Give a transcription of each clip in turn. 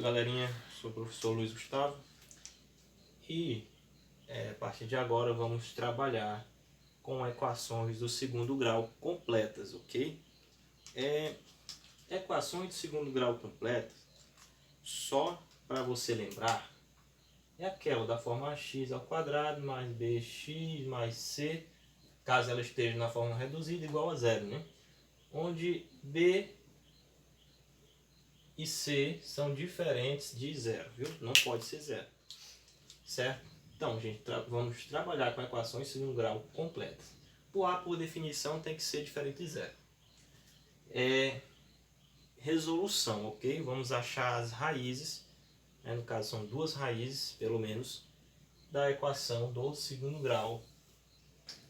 galerinha, sou o professor Luiz Gustavo e a partir de agora vamos trabalhar com equações do segundo grau completas, ok? Equações do segundo grau completas, só para você lembrar, é aquela da forma x ao quadrado mais bx mais c, caso ela esteja na forma reduzida, igual a zero, né? Onde b e c são diferentes de zero, viu? Não pode ser zero, certo? Então, gente, vamos trabalhar com equações de segundo grau completas. O a, por definição, tem que ser diferente de zero. Resolução, ok? Vamos achar as raízes, né? No caso são duas raízes, pelo menos, da equação do segundo grau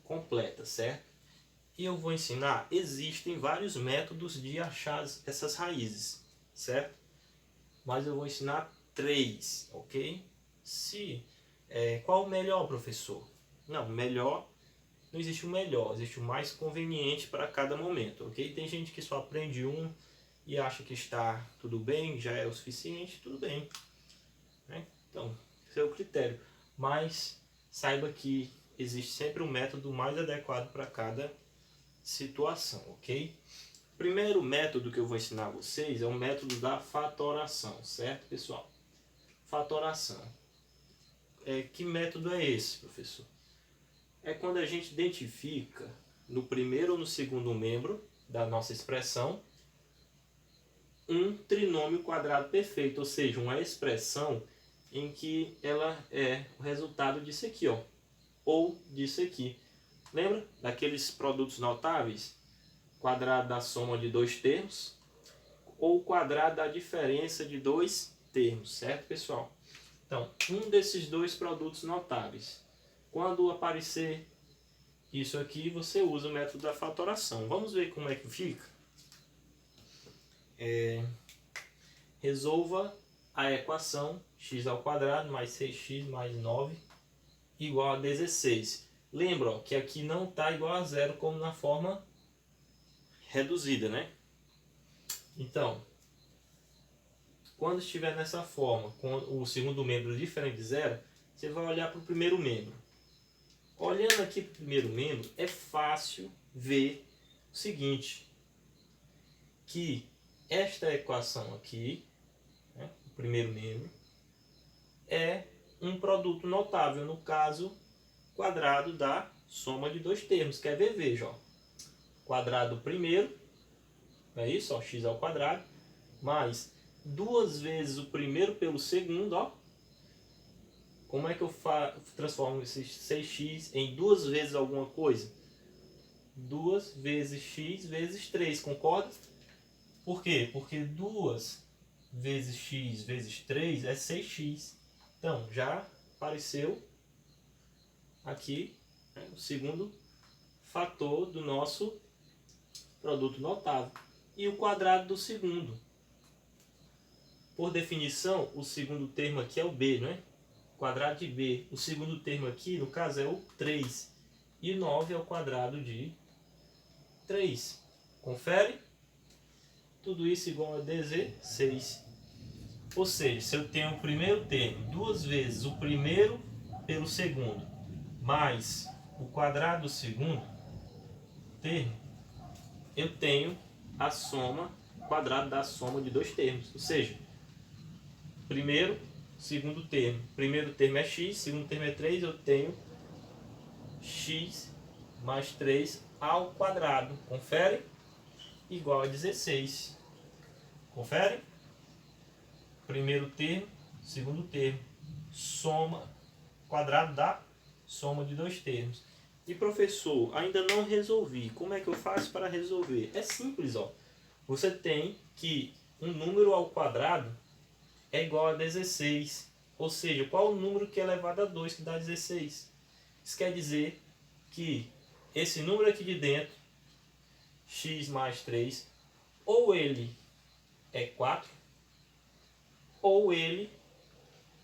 completa, certo? E eu vou ensinar, existem vários métodos de achar essas raízes, certo? Mas eu vou ensinar 3, ok? Qual o melhor, professor? Não, melhor, não existe o melhor, existe o mais conveniente para cada momento, ok? Tem gente que só aprende um e acha que está tudo bem, já é o suficiente, tudo bem, né? Então, seu critério. Mas saiba que existe sempre um método mais adequado para cada situação, ok? O primeiro método que eu vou ensinar a vocês é o método da fatoração, certo, pessoal? Fatoração. Que método é esse, professor? É quando a gente identifica no primeiro ou no segundo membro da nossa expressão um trinômio quadrado perfeito, ou seja, uma expressão em que ela é o resultado disso aqui, ó, ou disso aqui. Lembra daqueles produtos notáveis? Quadrado da soma de dois termos ou quadrado da diferença de dois termos, certo, pessoal? Então, um desses dois produtos notáveis. Quando aparecer isso aqui, você usa o método da fatoração. Vamos ver como é que fica? Resolva a equação x ao quadrado mais 6x mais 9 igual a 16. Lembra, ó, que aqui não está igual a zero como na forma reduzida, né? Então, quando estiver nessa forma, com o segundo membro diferente de zero, você vai olhar para o primeiro membro. Olhando aqui para o primeiro membro, é fácil ver o seguinte, que esta equação aqui, né, o primeiro membro, é um produto notável, no caso, quadrado da soma de dois termos. Quer ver? Veja, ó. Quadrado primeiro, é isso, ó, x ao quadrado, mais duas vezes o primeiro pelo segundo, ó. Como é que eu transformo esse 6x em duas vezes alguma coisa? 2 vezes x vezes 3, concorda? Por quê? Porque 2 vezes x vezes 3 é 6x. Então, já apareceu aqui, né, o segundo fator do nosso produto notável. E o quadrado do segundo. Por definição, o segundo termo aqui é o b, não é? Quadrado de b. O segundo termo aqui, no caso, é o 3. E 9 é o quadrado de 3. Confere? Tudo isso igual a 16. Ou seja, se eu tenho o primeiro termo duas vezes o primeiro pelo segundo, mais o quadrado do segundo termo, eu tenho a soma, quadrado da soma de dois termos. Ou seja, primeiro, segundo termo. Primeiro termo é x, segundo termo é 3, eu tenho x mais 3 ao quadrado. Confere? Igual a 16. Confere? Primeiro termo, segundo termo. Soma, quadrado da soma de dois termos. E professor, ainda não resolvi. Como é que eu faço para resolver? É simples, ó. Você tem que um número ao quadrado é igual a 16. Ou seja, qual o número que é elevado a 2 que dá 16? Isso quer dizer que esse número aqui de dentro, x mais 3, ou ele é 4, ou ele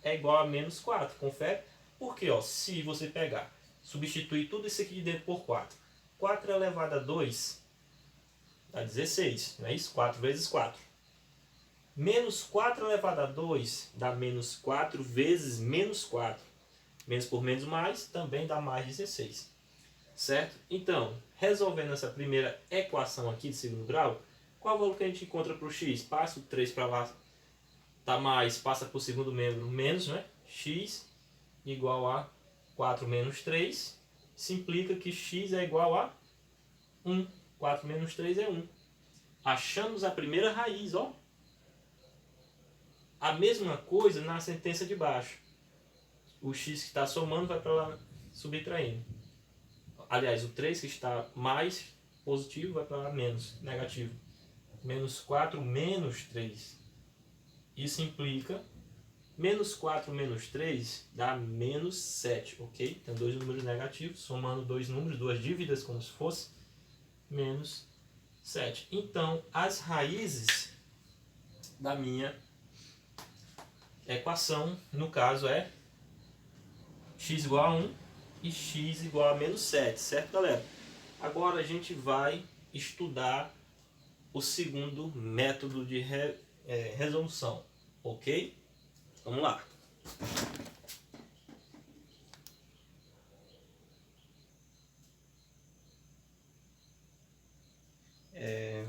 é igual a menos 4. Confere? Porque, ó, se você pegar, substituir tudo isso aqui de dentro por 4, 4 elevado a 2 dá 16, não é isso? 4 vezes 4. Menos 4 elevado a 2 dá menos 4 vezes menos 4. Menos por menos mais também dá mais 16. Certo? Então, resolvendo essa primeira equação aqui de segundo grau, qual o valor que a gente encontra para o x? Passa o 3 para lá, tá mais, passa para o segundo membro, menos, né? X igual a 4 menos 3. Isso implica que x é igual a 1. 4 menos 3 é 1. Achamos a primeira raiz, ó. A mesma coisa na sentença de baixo. O x que está somando vai para lá subtraindo. Aliás, o 3 que está mais positivo vai para lá menos negativo. Menos 4 menos 3. Isso implica menos 4 menos 3 dá menos 7, ok? Então, dois números negativos, somando dois números, duas dívidas, como se fosse, menos 7. Então, as raízes da minha equação, no caso, é x igual a 1 e x igual a menos 7, certo, galera? Agora a gente vai estudar o segundo método de resolução, ok? Vamos lá.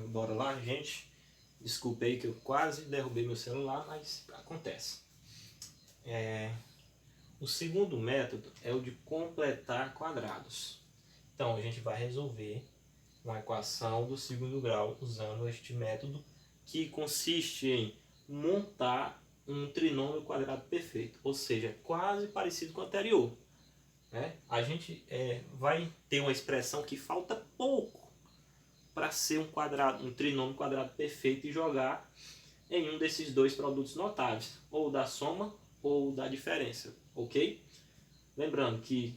Bora lá, gente. Desculpe aí que eu quase derrubei meu celular, mas acontece. O segundo método é o de completar quadrados. Então, a gente vai resolver uma equação do segundo grau usando este método, que consiste em montar um trinômio quadrado perfeito, ou seja, quase parecido com o anterior. Né? A gente vai ter uma expressão que falta pouco para ser um trinômio quadrado perfeito e jogar em um desses dois produtos notáveis, ou da soma ou da diferença, ok? Lembrando que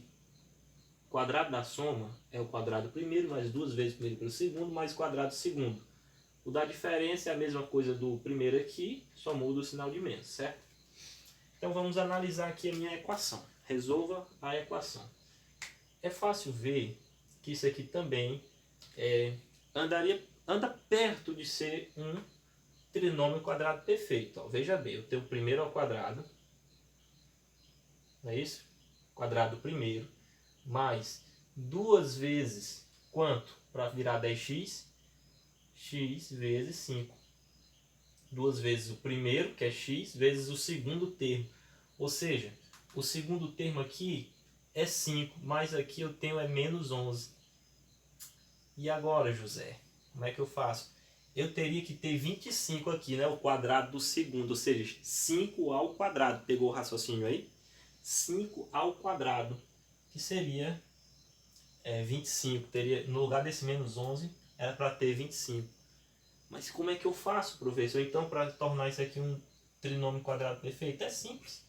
o quadrado da soma é o quadrado primeiro, mais duas vezes o primeiro pelo segundo, mais o quadrado segundo. O da diferença é a mesma coisa do primeiro aqui, só muda o sinal de menos, certo? Então vamos analisar aqui a minha equação. Resolva a equação. É fácil ver que isso aqui também anda perto de ser um trinômio quadrado perfeito. Ó, veja bem, eu tenho o primeiro ao quadrado, não é isso? Quadrado primeiro, mais duas vezes quanto para virar 10x? X vezes 5. Duas vezes o primeiro, que é x, vezes o segundo termo. Ou seja, o segundo termo aqui é 5, mas aqui eu tenho é menos 11. E agora, José, como é que eu faço? Eu teria que ter 25 aqui, né? O quadrado do segundo, ou seja, 5 ao quadrado. Pegou o raciocínio aí? 5 ao quadrado, que seria 25. Teria, no lugar desse menos 11, era para ter 25. Mas como é que eu faço, professor? Então, para tornar isso aqui um trinômio quadrado perfeito, é simples.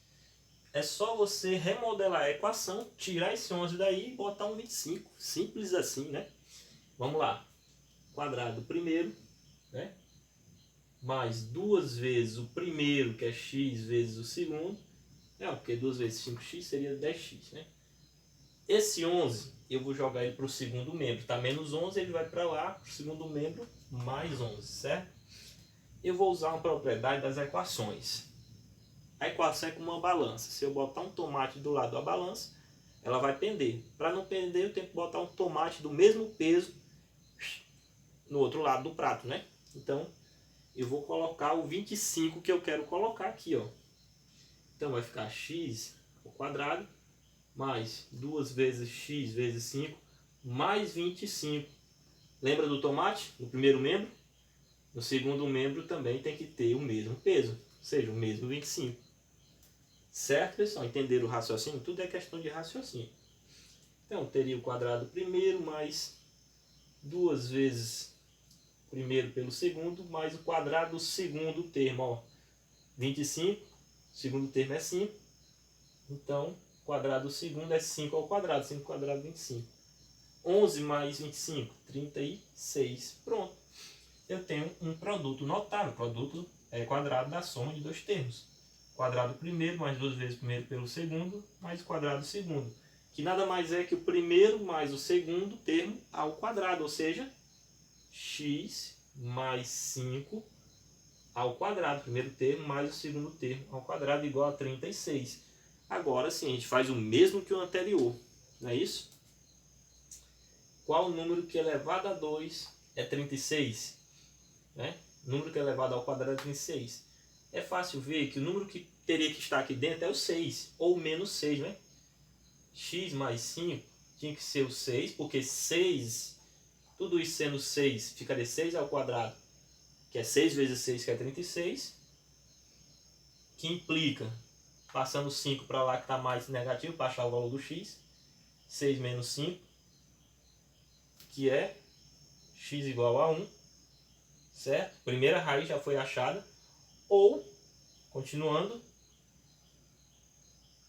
É só você remodelar a equação, tirar esse 11 daí e botar um 25. Simples assim, né? Vamos lá. Quadrado primeiro, né? Mais duas vezes o primeiro, que é x, vezes o segundo. Porque 2 vezes 5x seria 10x, né? Esse 11, eu vou jogar ele para o segundo membro. Tá menos 11, ele vai para lá, para o segundo membro, mais 11, certo? Eu vou usar uma propriedade das equações. A equação é como uma balança. Se eu botar um tomate do lado da balança, ela vai pender. Para não pender, eu tenho que botar um tomate do mesmo peso no outro lado do prato, né? Então, eu vou colocar o 25 que eu quero colocar aqui, ó. Então, vai ficar x ao quadrado mais 2 vezes x vezes 5 mais 25. Lembra do tomate? No primeiro membro? No segundo membro também tem que ter o mesmo peso, ou seja, o mesmo 25. Certo, pessoal? Entenderam o raciocínio? Tudo é questão de raciocínio. Então, teria o quadrado primeiro mais 2 vezes primeiro pelo segundo, mais o quadrado do segundo termo, ó. 25, segundo termo é 5. Então, o quadrado do segundo é 5 ao quadrado. 5 ao quadrado, 25. 11 mais 25, 36. Pronto. Eu tenho um produto notável. Produto quadrado da soma de dois termos. Quadrado primeiro mais duas vezes o primeiro pelo segundo, mais o quadrado do segundo. Que nada mais é que o primeiro mais o segundo termo ao quadrado. Ou seja, x mais 5 ao quadrado, primeiro termo mais o segundo termo ao quadrado igual a 36. Agora sim, a gente faz o mesmo que o anterior, não é isso? Qual o número que elevado a 2 é 36? Né? O número que é elevado ao quadrado é 36. É fácil ver que o número que teria que estar aqui dentro é o 6, ou menos 6, né? X mais 5 tinha que ser o 6, porque 6, tudo isso sendo 6, ficaria 6 ao quadrado, que é 6 vezes 6, que é 36, que implica, passando 5 para lá que está mais negativo, para achar o valor do x, 6 menos 5, que é x igual a 1, certo? Primeira raiz já foi achada, ou, continuando,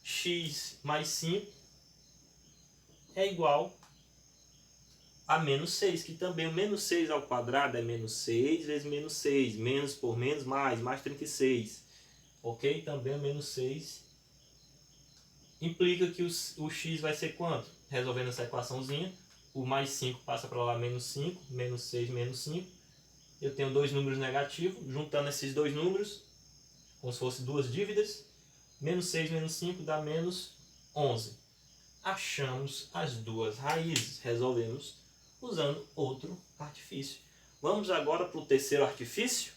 x mais 5 é igual a menos 6, que também o menos 6 ao quadrado é menos 6 vezes menos 6, menos por menos mais 36. Ok? Também o menos 6 implica que o x vai ser quanto? Resolvendo essa equaçãozinha, o mais 5 passa para lá, menos 5, menos 6, menos 5. Eu tenho dois números negativos, juntando esses dois números, como se fossem duas dívidas, menos 6 menos 5 dá menos 11. Achamos as duas raízes, resolvemos usando outro artifício. Vamos agora para o terceiro artifício.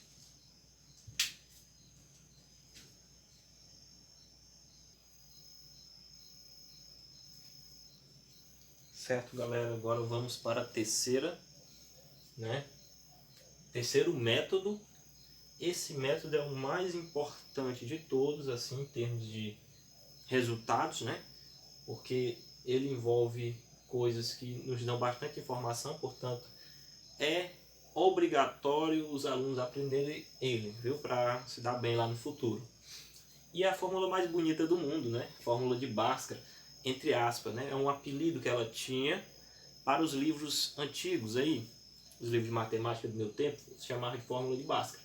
Certo, galera? Agora vamos para a terceira, né? Terceiro método. Esse método é o mais importante de todos, assim, em termos de resultados, né? Porque ele envolve coisas que nos dão bastante informação, portanto, é obrigatório os alunos aprenderem ele, viu? Para se dar bem lá no futuro. E é a fórmula mais bonita do mundo, né? Fórmula de Bhaskara, entre aspas, né? É um apelido que ela tinha para os livros antigos aí, os livros de matemática do meu tempo, se chamava de fórmula de Bhaskara.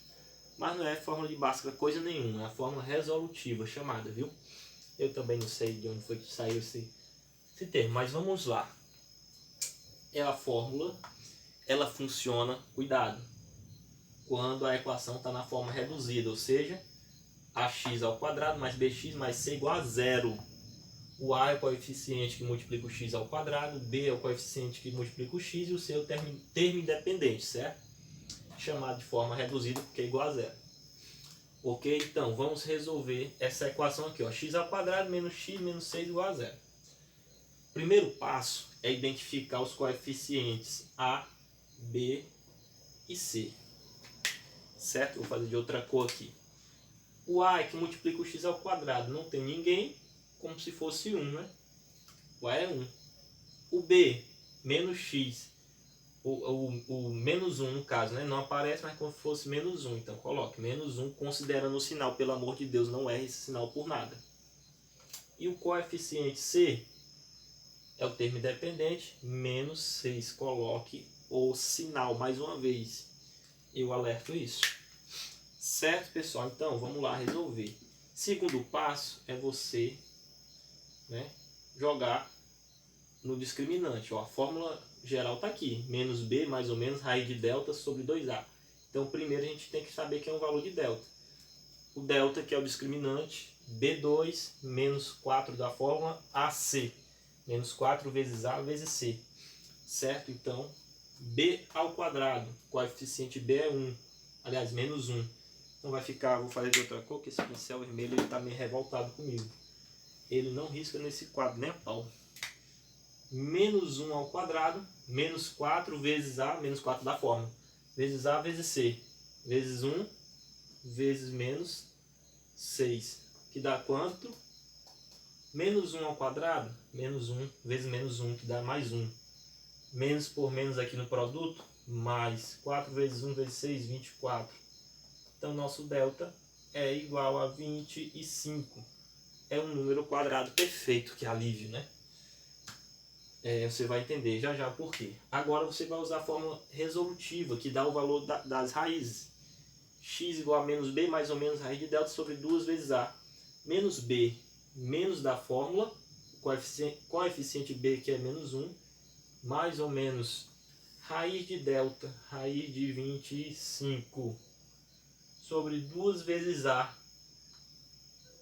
Mas não é fórmula de Bhaskara coisa nenhuma, é a fórmula resolutiva chamada, viu? Eu também não sei de onde foi que saiu esse termo, mas vamos lá. É a fórmula, ela funciona, cuidado, quando a equação está na forma reduzida, ou seja, ax ao quadrado mais bx mais c igual a zero. O a é o coeficiente que multiplica o x ao quadrado, b é o coeficiente que multiplica o x e o c é o termo independente, certo? Chamado de forma reduzida porque é igual a zero. Ok? Então, vamos resolver essa equação aqui, ó, x ao quadrado menos x menos 6 igual a zero. Primeiro passo é identificar os coeficientes a, b e c. Certo? Vou fazer de outra cor aqui. O a é que multiplica o x ao quadrado, não tem ninguém, como se fosse 1, né? O a é 1. O b, menos x, o menos 1 no caso, né? Não aparece, mas como se fosse menos 1. Então coloque menos 1, considerando o sinal, pelo amor de Deus, não erre esse sinal por nada. E o coeficiente c é o termo independente, menos 6. Coloque o sinal mais uma vez. Eu alerto isso. Certo, pessoal? Então, vamos lá resolver. Segundo passo é você, né, jogar no discriminante. Ó, a fórmula geral está aqui. Menos b mais ou menos raiz de delta sobre 2a. Então, primeiro a gente tem que saber que é um valor de delta. O delta, que é o discriminante, b2 menos 4 da fórmula AC. Menos 4 vezes A vezes C. Certo? Então, b ao quadrado. Coeficiente b é 1. Aliás, menos 1. Então vai ficar, vou fazer de outra cor, que esse pincel vermelho está meio revoltado comigo. Ele não risca nesse quadro, nem a pau. Menos 1 ao quadrado, menos 4 vezes A, menos 4 da fórmula. Vezes A vezes C. Vezes 1 vezes menos 6. Que dá quanto? Menos 1 ao quadrado, menos 1 vezes menos 1, que dá mais 1. Menos por menos aqui no produto, mais 4 vezes 1 vezes 6, 24. Então, nosso delta é igual a 25. É um número quadrado perfeito, que alívio, né? Você vai entender já já por quê. Agora você vai usar a fórmula resolutiva, que dá o valor das raízes. X igual a menos b mais ou menos raiz de delta sobre 2 vezes a. Menos b, menos da fórmula, coeficiente b que é menos 1, mais ou menos raiz de delta, raiz de 25, sobre 2 vezes A.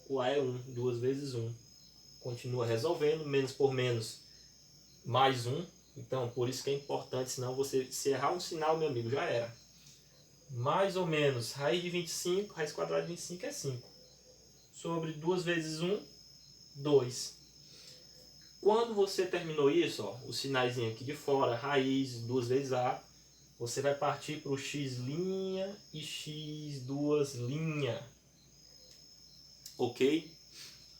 O A é 1, 2 vezes 1. Continua resolvendo, menos por menos, mais 1. Então, por isso que é importante, senão você, se errar um sinal, meu amigo, já era. Mais ou menos, raiz de 25, raiz quadrada de 25 é 5. Sobre 2 vezes 1, 2. Quando você terminou isso, ó, o sinaizinho aqui de fora, raiz, 2 vezes A, você vai partir para o x' e x2'. Ok?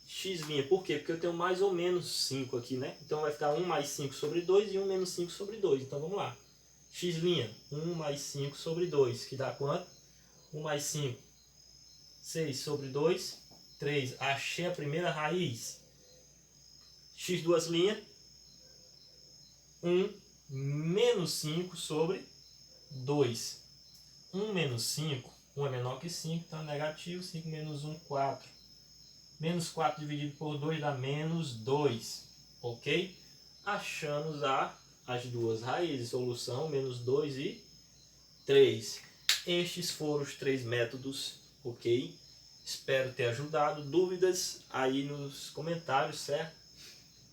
X', por quê? Porque eu tenho mais ou menos 5 aqui, né? Então vai ficar 1 mais 5 sobre 2 e 1 menos 5 sobre 2. Então vamos lá. X', 1 mais 5 sobre 2, que dá quanto? 1 mais 5, 6 sobre 2, 3. Achei a primeira raiz. X2', 1 menos 5 sobre 2. 1 menos 5, 1 é menor que 5, então é negativo. 5 menos 1, 4. Menos 4 dividido por 2 dá menos 2. Ok? Achamos as duas raízes. Solução, menos 2 e 3. Estes foram os 3 métodos. Ok? Espero ter ajudado. Dúvidas aí nos comentários, certo?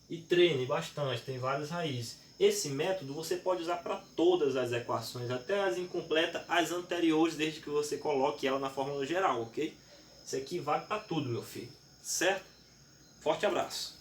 E treine bastante, tem várias raízes. Esse método você pode usar para todas as equações, até as incompletas, as anteriores, desde que você coloque ela na fórmula geral, ok? Isso aqui vale para tudo, meu filho, certo? Forte abraço!